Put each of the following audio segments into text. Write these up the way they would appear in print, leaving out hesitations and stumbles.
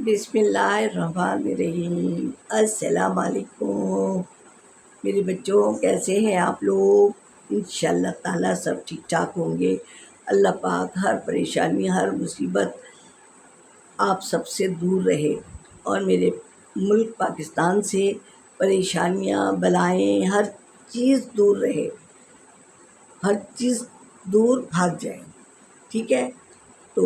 بسم اللہ الرحمن الرحیم۔ السلام علیکم میرے بچوں، کیسے ہیں آپ لوگ؟ انشاءاللہ تعالیٰ سب ٹھیک ٹھاک ہوں گے۔ اللہ پاک ہر پریشانی ہر مصیبت آپ سب سے دور رہے، اور میرے ملک پاکستان سے پریشانیاں بلائیں ہر چیز دور رہے، ہر چیز دور بھاگ جائے، ٹھیک ہے؟ تو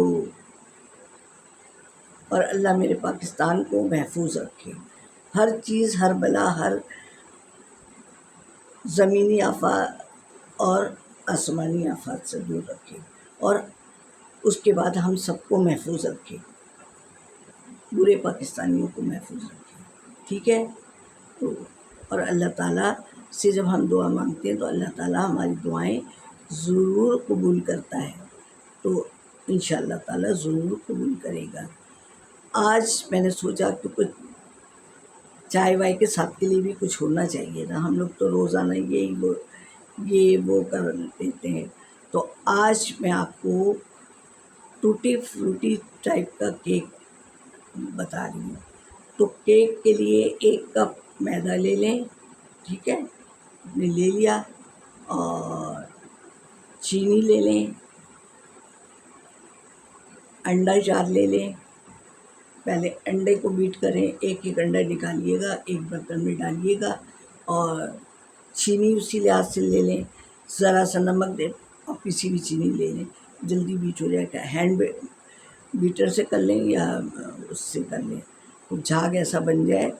اور اللہ میرے پاکستان کو محفوظ رکھے، ہر چیز ہر بلا ہر زمینی آفات اور آسمانی آفات سے دور رکھے، اور اس کے بعد ہم سب کو محفوظ رکھے، پورے پاکستانیوں کو محفوظ رکھے، ٹھیک ہے؟ تو اور اللہ تعالیٰ سے جب ہم دعا مانگتے ہیں تو اللہ تعالیٰ ہماری دعائیں ضرور قبول کرتا ہے، تو انشاءاللہ تعالیٰ ضرور قبول کرے گا۔ آج میں نے سوچا کہ کچھ چائے وائے کے ساتھ کے لیے بھی کچھ ہونا چاہیے نا، ہم لوگ تو روزانہ یہ وہ کر دیتے ہیں، تو آج میں آپ کو ٹوٹی فروٹی ٹائپ کا کیک بتا رہی ہوں۔ تو کیک کے لیے 1 کپ میدا لے لیں، ٹھیک ہے؟ آپ نے لے لیا، اور چینی لے لیں، انڈا 4 لے لیں۔ پہلے انڈے کو بیٹ کریں، ایک انڈا نکالیے گا، ایک برتن میں ڈالیے گا، اور چینی اسی لحاظ سے لے لیں، ذرا سا نمک دیں، اور پسی ہوئی چینی لے لیں، جلدی بیٹ ہو جائے گا۔ ہینڈ بیٹر سے کر لیں یا اس سے کر لیں، جھاگ ایسا بن جائے،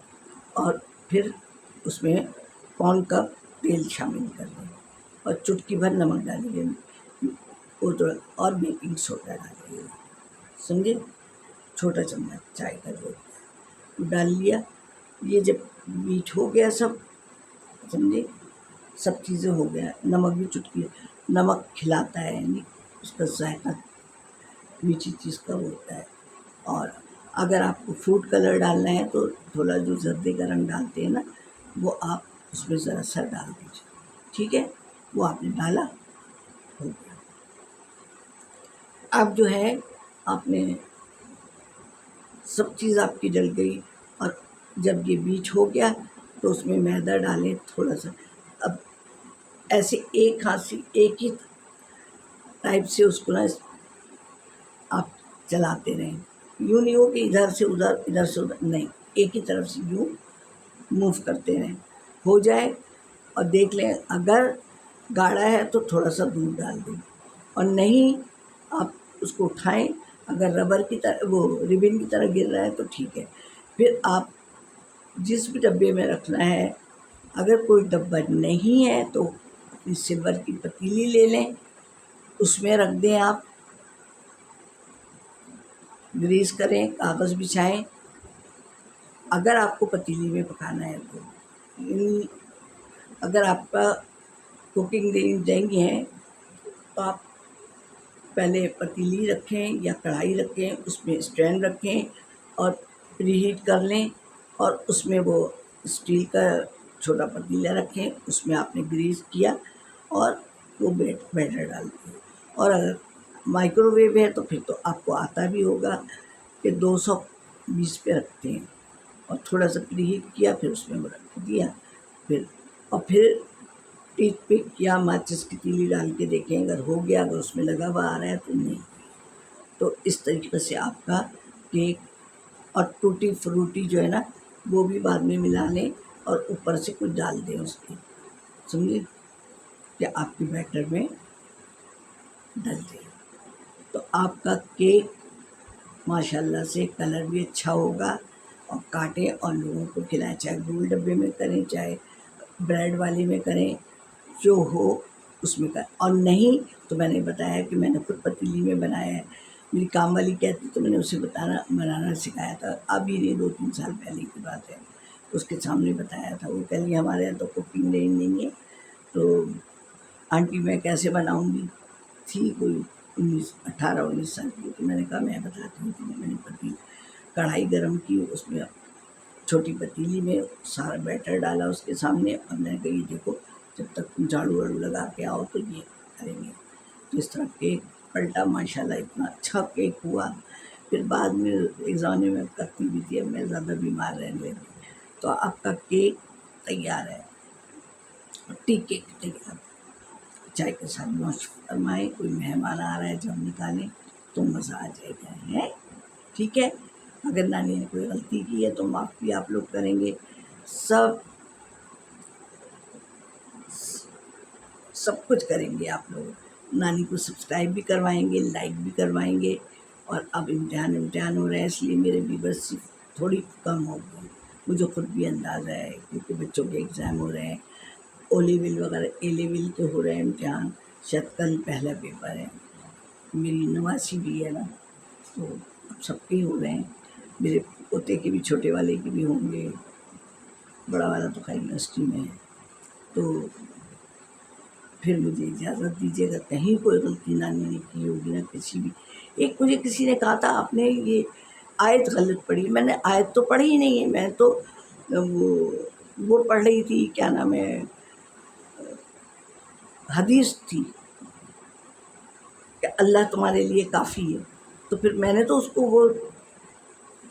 اور پھر اس میں پون کپ تیل شامل کر لیں، اور چٹکی بھر نمک ڈالیے، اور بیکنگ سوڈا ڈالیے، سمجھے؟ چھوٹا چمچ چائے کا جو ڈال لیا۔ یہ جب بیٹ ہو گیا سب، سمجھے، سب چیزیں ہو گیا، نمک بھی چٹکی، نمک کھلاتا ہے، یعنی اس کا ذائقہ میٹھی چیز کا ہوتا ہے۔ اور اگر آپ کو فوڈ کلر ڈالنا ہے تو تھوڑا جو زردے کا رنگ ڈالتے ہیں نا، وہ آپ اس میں ذرا سا ڈال دیجیے، ٹھیک ہے؟ وہ آپ نے ڈالا، ہو گیا۔ اب جو ہے آپ نے سب چیز آپ کی ڈل گئی، اور جب یہ بیٹ ہو گیا تو اس میں میدا ڈالیں تھوڑا سا۔ اب ایسے ایک ہاتھ سے ایک ہی ٹائپ سے اس کو نا آپ چلاتے رہیں، یوں نہیں ہو کہ ادھر سے ادھر ادھر سے ادھر، نہیں، ایک ہی طرف سے یوں موو کرتے رہیں، ہو جائے۔ اور دیکھ لیں اگر گاڑھا ہے تو تھوڑا سا دودھ ڈال دیں، اور نہیں آپ اس کو اٹھائیں، اگر ربر کی طرح وہ ربن کی طرح گر رہا ہے تو ٹھیک ہے۔ پھر آپ جس بھی ڈبے میں رکھنا ہے، اگر کوئی ڈبہ نہیں ہے تو اپنی سلور کی پتیلی لے لیں، اس میں رکھ دیں، آپ گریس کریں، کاغذ بچھائیں۔ اگر آپ کو پتیلی میں پکانا ہے تو اگر آپ کا کوکنگ رینج ہے تو آپ پہلے پتیلی رکھیں یا کڑھائی رکھیں، اس میں اسٹینڈ رکھیں، اور پری ہیٹ کر لیں، اور اس میں وہ اسٹیل کا چھوٹا پتیلا رکھیں، اس میں آپ نے گریس کیا، اور وہ بیٹر ڈال دیں۔ اور اگر مائکرو ویو ہے تو پھر تو آپ کو آتا بھی ہوگا کہ 220 پہ رکھتے ہیں، اور تھوڑا سا پری ہیٹ کیا، پھر اس میں وہ رکھ دیا، پھر ٹیتھ پک یا ماچس کی تیلی ڈال کے دیکھیں، اگر ہو گیا، اگر اس میں لگا ہوا آ رہا ہے تو نہیں۔ تو اس طریقے سے آپ کا کیک، اور ٹوٹی فروٹی جو ہے نا وہ بھی بعد میں ملا لیں، اور اوپر سے کچھ ڈال دیں اس کے، سمجھے، کہ آپ کے بیٹر میں ڈل دیں، تو آپ کا کیک ماشاءاللہ سے کلر بھی اچھا ہوگا، اور کاٹیں اور لوگوں کو کھلائیں، چاہے گول ڈبے میں کریں، چاہے بریڈ والے میں کریں، جو ہو اس میں کریں۔ اور نہیں تو میں نے بتایا کہ میں نے خود پتیلی میں بنایا ہے، میری کام والی کہتی تو میں نے اسے بنانا سکھایا تھا، اب یہ 2-3 سال پہلے کی بات ہے، اس کے سامنے بتایا تھا، وہ کہہ رہی ہمارے یہاں تو کوکنگ رینج نہیں ہے، تو آنٹی میں کیسے بناؤں گی؟ تھی کوئی 18-19 سال کی، تو میں نے کہا میں بتاتی ہوں تمہیں۔ میں نے کڑھائی گرم کی، اس میں چھوٹی پتیلی میں سارا بیٹر ڈالا اس کے سامنے، اور میں نے کہا یہ دیکھو جب تک تم جھاڑو واڑو لگا کے آؤ تو یہ کریں گے۔ تو اس طرح کیک پلٹا، ماشاءاللہ اتنا اچھا کیک ہوا پھر بعد میں ایگزام میں کرتی بھی تھی، اب میں زیادہ بیمار رہنے لگی۔ تو آپ کا کیک تیار ہے، ٹی کیک تیار، چائے کے ساتھ نوش فرمائیں، کوئی مہمان آ رہا ہے جب نکالیں تو مزہ آ جائے گا، ہے ٹھیک ہے۔ اگر نانی نے کوئی غلطی کی ہے تو معاف بھی آپ لوگ کریں گے، سب کچھ کریں گے آپ لوگ، نانی کو سبسکرائب بھی کروائیں گے، لائک بھی کروائیں گے۔ اور اب امتحان ہو رہے ہیں، اس لیے میرے ویورز تھوڑی کم ہو گئی، مجھے خود بھی اندازہ ہے، کیونکہ بچوں کے ایگزام ہو رہے ہیں، او لیول وغیرہ اے لیول کے ہو رہے ہیں امتحان، شاید کل پہلا پیپر ہے، میری نواسی بھی ہے نا، تو اب سب کے ہو رہے ہیں، میرے پوتے کے بھی، چھوٹے والے کے بھی ہوں گے، بڑا والا تو خیر یونیورسٹی میں ہے۔ تو پھر مجھے اجازت دیجیے گا، کہیں کوئی غلطی نانی نے کی ہوگی نا کسی بھی۔ ایک مجھے کسی نے کہا تھا آپ نے یہ آیت غلط پڑھی، میں نے آیت تو پڑھی ہی نہیں ہے، میں تو وہ پڑھ رہی تھی، کیا نام ہے، حدیث تھی کہ اللہ تمہارے لیے کافی ہے، تو پھر میں نے تو اس کو وہ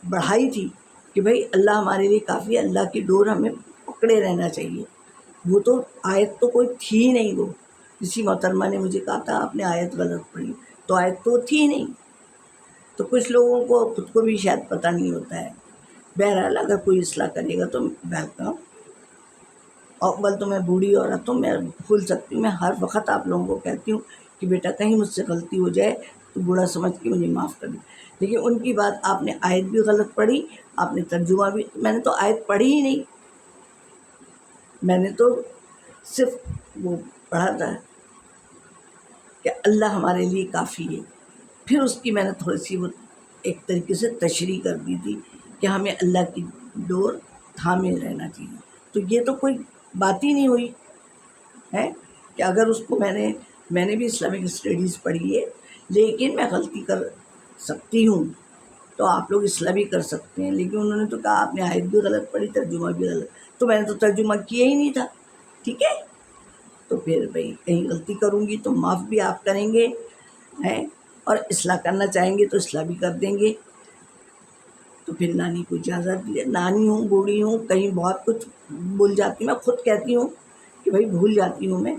بڑھائی تھی کہ بھائی اللہ ہمارے لیے کافی ہے، اللہ کی ڈور ہمیں پکڑے رہنا چاہیے۔ وہ تو آیت تو کوئی تھی نہیں، وہ کسی محترمہ نے مجھے کہا تھا آپ نے آیت غلط پڑھی، تو آیت تو تھی نہیں۔ تو کچھ لوگوں کو خود کو بھی شاید پتہ نہیں ہوتا ہے، بہرحال اگر کوئی اصلاح کرے گا تو ویلکم۔ اول تو میں بوڑھی عورت ہوں، میں بھول سکتی ہوں، میں ہر وقت آپ لوگوں کو کہتی ہوں کہ بیٹا کہیں مجھ سے غلطی ہو جائے تو بوڑھا سمجھ کے مجھے معاف کر دیں، لیکن ان کی بات آپ نے آیت بھی غلط پڑھی، آپ نے ترجمہ بھی، میں نے تو آیت پڑھی ہی نہیں، میں نے تو صرف وہ پڑھا تھا کہ اللہ ہمارے لیے کافی ہے، پھر اس کی میں نے تھوڑی سی وہ ایک طریقے سے تشریح کر دی تھی کہ ہمیں اللہ کی ڈور تھامے رہنا چاہیے۔ تو یہ تو کوئی بات ہی نہیں ہوئی ہے کہ اگر اس کو میں نے بھی اسلامک اسٹڈیز پڑھی ہے، لیکن میں غلطی کر سکتی ہوں، تو آپ لوگ اصلاح بھی کر سکتے ہیں، لیکن انہوں نے تو کہا آپ نے آیت بھی غلط پڑھی، ترجمہ بھی غلط، تو میں نے تو ترجمہ کیا ہی نہیں تھا، ٹھیک ہے۔ تو پھر بھائی کہیں غلطی کروں گی تو معاف بھی آپ کریں گے، ہیں، اور اصلاح کرنا چاہیں گے تو اصلاح بھی کر دیں گے۔ تو پھر نانی کو اجازت دی، نانی ہوں، بوڑھی ہوں، کہیں بہت کچھ بھول جاتی ہوں، میں خود کہتی ہوں کہ بھائی بھول جاتی ہوں میں،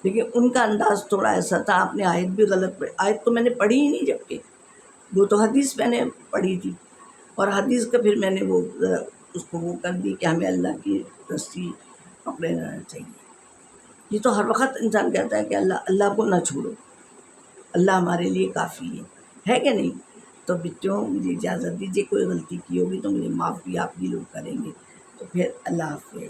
لیکن ان کا انداز تھوڑا ایسا تھا، آپ نے آیت بھی غلط پڑھی، آیت تو میں نے پڑھی ہی نہیں، جبکہ وہ تو حدیث میں نے پڑھی تھی، اور حدیث کا پھر میں نے وہ اس کو وہ کر دی کہ ہمیں اللہ کی رسی پکڑے رہنا چاہیے۔ یہ تو ہر وقت انسان کہتا ہے کہ اللہ کو نہ چھوڑو، اللہ ہمارے لیے کافی ہے کہ نہیں۔ تو بچوں مجھے اجازت دیجیے، کوئی غلطی کی ہوگی تو مجھے معاف بھی آپ بھی لوگ کریں گے، تو پھر اللہ حافظ۔